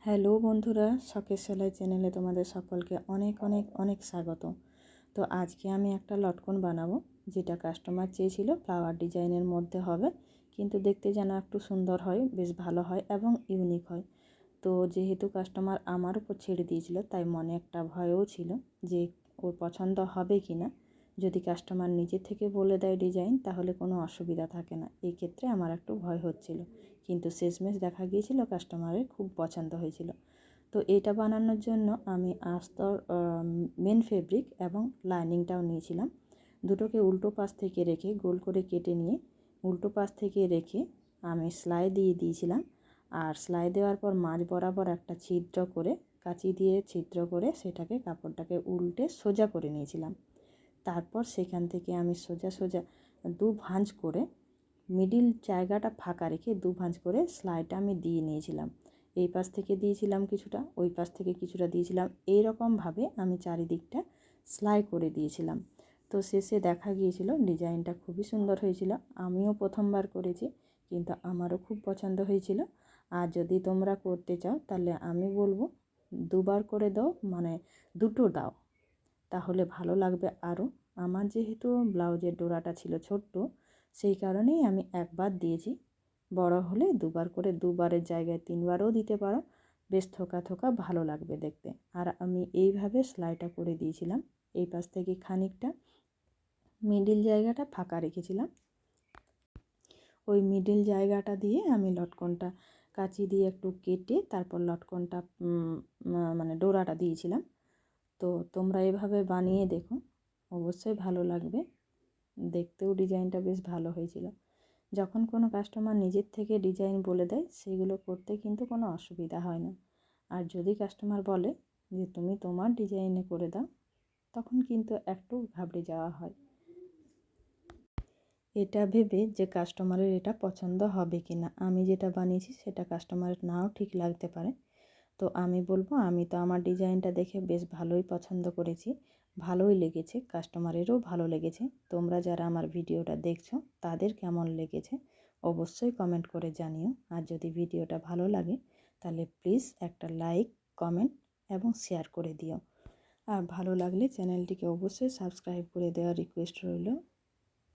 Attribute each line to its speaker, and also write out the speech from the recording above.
Speaker 1: Hello বন্ধুরা, শখের সেলাই চ্যানেলে তোমাদের সকলকে অনেক অনেক অনেক স্বাগত। তো আজকে আমি একটা লটকন বানাবো, যেটা কাস্টমার চেয়েছিল ফ্লাওয়ার ডিজাইনের মধ্যে হবে, কিন্তু দেখতে যেন একটু সুন্দর হয়, বেশ ভালো হয় এবং ইউনিক হয়। তো যেহেতু কাস্টমার আমার উপর ছেড়ে দিয়েছিল, তাই মনে একটা ভয়ও ছিল যে ওর পছন্দ হবে কি না। যদি কাস্টমার নিজে থেকে বলে দেয় ডিজাইন, তাহলে কোনো অসুবিধা থাকে না। এই ক্ষেত্রে আমার একটু ভয় হচ্ছিল, কিন্তু শেষমেশ দেখা গিয়েছিল কাস্টমারের খুব পছন্দ হয়েছিল। তো এটা বানানোর জন্য আমি আস্তর মেন ফেব্রিক এবং লাইনিংটাও নিয়েছিলাম। দুটোকে উল্টো পাশ থেকে রেখে গোল করে কেটে নিয়ে উল্টো পাশ থেকে রেখে আমি সেলাই দিয়ে দিয়েছিলাম। আর সেলাই দেওয়ার পর মাঝ বরাবর একটা ছিদ্র করে কাঁচি দিয়ে ছিদ্র করে সেটাকে কাপড়টাকে উল্টে সোজা করে নিয়েছিলাম। তারপর সেখান থেকে আমি সোজা সোজা দু ভাঁজ করে মিডিল জায়গাটা ফাঁকা রেখে দু ভাঁজ করে সেলাইটা আমি দিয়ে নিয়েছিলাম। এই পাশ থেকে দিয়েছিলাম কিছুটা, ওই পাশ থেকে কিছুটা দিয়েছিলাম। এই রকমভাবে আমি চারিদিকটা সেলাই করে দিয়েছিলাম। তো শেষে দেখা গিয়েছিল ডিজাইনটা খুবই সুন্দর হয়েছিল। আমিও প্রথমবার করেছি, কিন্তু আমারও খুব পছন্দ হয়েছিল। আর যদি তোমরা করতে চাও, তাহলে আমি বলবো দুবার করে দাও, মানে দুটো দাও, তাহলে ভালো লাগবে আরও। আমার যেহেতু ব্লাউজের ডোরাটা ছিল ছোট্ট, সেই কারণেই আমি একবার দিয়েছি। বড় হলে দুবার করে, দুবারের জায়গায় তিনবারও দিতে পারো, বেশ থোকা থোকা ভালো লাগবে দেখতে। আর আমি এইভাবে সেলাইটা করে দিয়েছিলাম। এই পাশ থেকে খানিকটা মিডিল জায়গাটা ফাঁকা রেখেছিলাম। ওই মিডিল জায়গাটা দিয়ে আমি লটকনটা কাঁচি দিয়ে একটু কেটে তারপর লটকনটা মানে ডোরাটা দিয়েছিলাম। তো তোমরা এভাবে বানিয়ে দেখো, অবশ্যই ভালো লাগবে। দেখতেও ডিজাইনটা বেশ ভালো হয়েছিল। যখন কোনো কাস্টমার নিজের থেকে ডিজাইন বলে দেয়, সেগুলো করতে কিন্তু কোনো অসুবিধা হয় না। আর যদি কাস্টমার বলে যে তুমি তোমার ডিজাইনে করে দাও, তখন কিন্তু একটু ঘাবড়ে যাওয়া হয়, এটা ভেবে যে কাস্টমারের এটা পছন্দ হবে কি না। আমি যেটা বানিয়েছি সেটা কাস্টমারের নাও ঠিক লাগতে পারে। তো আমি বলবো, আমি তো আমার ডিজাইনটা দেখে বেশ ভালোই পছন্দ করেছি, ভালোই লেগেছে, কাস্টমারেরও ভালো লেগেছে। তোমরা যারা আমার ভিডিওটা দেখছো, তাদের কেমন লেগেছে অবশ্যই কমেন্ট করে জানিও। আর যদি ভিডিওটা ভালো লাগে, তাহলে প্লিজ একটা লাইক, কমেন্ট এবং শেয়ার করে দিও। আর ভালো লাগলে চ্যানেলটিকে অবশ্যই সাবস্ক্রাইব করে দেওয়ার রিকোয়েস্ট রইল।